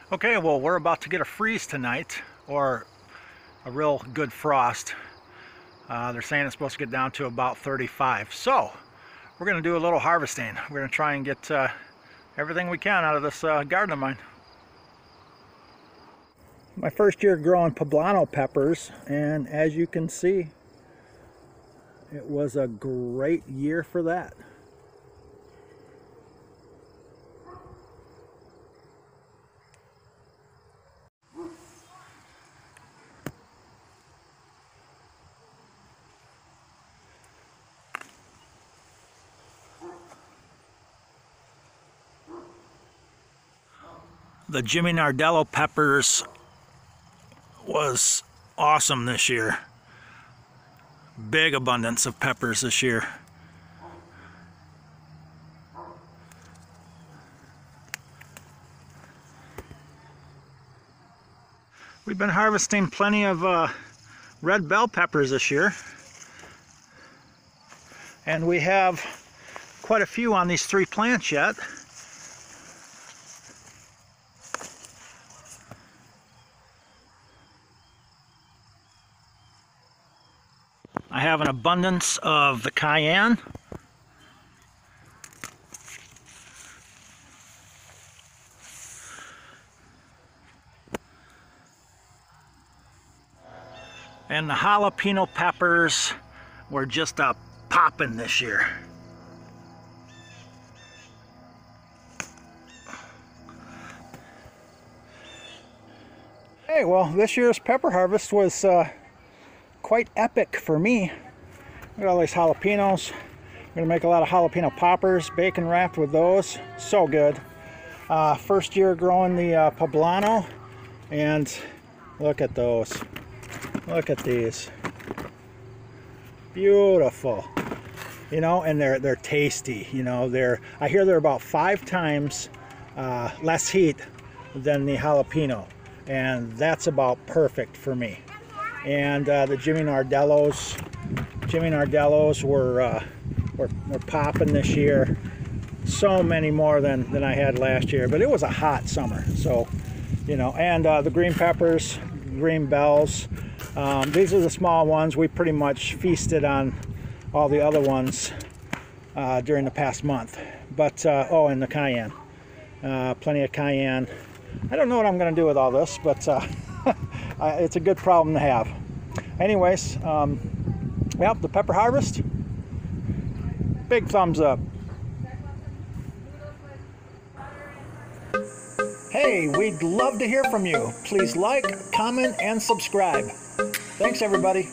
Okay, well, we're about to get a freeze tonight, or a real good frost. They're saying it's supposed to get down to about 35. So, we're going to do a little harvesting. We're going to try and get everything we can out of this garden of mine. My first year growing Poblano peppers, and as you can see, it was a great year for that. The Jimmy Nardello peppers was awesome this year. Big abundance of peppers this year. We've been harvesting plenty of red bell peppers this year. And we have quite a few on these 3 plants yet. I have an abundance of the Cayenne. And the jalapeno peppers were just a poppin' this year. Hey, well, this year's pepper harvest was quite epic for me. Look at all these jalapenos. I'm gonna make a lot of jalapeno poppers, bacon wrapped with those. So good. First year growing the Poblano, and look at those. Look at these. Beautiful. You know, and they're tasty. You know, I hear they're about 5 times less heat than the jalapeno, and that's about perfect for me. And the Jimmy Nardellos were popping this year. So many more than I had last year, but it was a hot summer. So, you know, and the green peppers, green bells. These are the small ones. We pretty much feasted on all the other ones during the past month. But oh, and the Cayenne, plenty of Cayenne. I don't know what I'm going to do with all this, but it's a good problem to have. Anyways, well, the pepper harvest, big thumbs up. Hey, we'd love to hear from you. Please like, comment, and subscribe. Thanks, everybody.